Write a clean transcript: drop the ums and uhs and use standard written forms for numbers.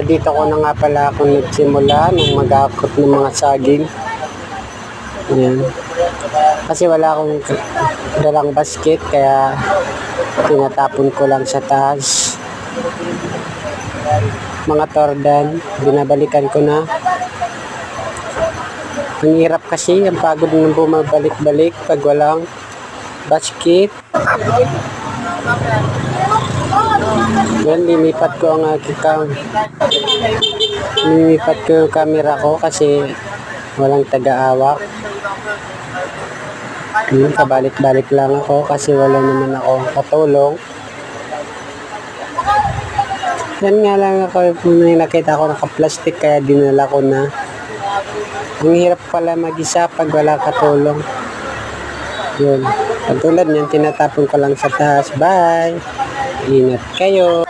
Dito ko na nga pala ako nagsimula nung mag-akot ng mga saging. Ayan. Kasi wala akong dalang basket, kaya tinatapon ko lang sa taas. Mga tordan, binabalikan ko na. Ang hirap kasi, ang pagod ng bumabalik-balik pag walang basket. Yan, limipat ko ang limipat ko yung camera ko kasi walang taga-awak. Kabalik-balik lang ako kasi wala naman ako katulong. Yan nga lang ako, may nakita ko naka-plastic kaya dinala ko na. Ang hirap pala mag-isa pag wala katulong. Yun. Katulad niyan, tinatapon ko lang sa taas. Bye! Ingat kayo!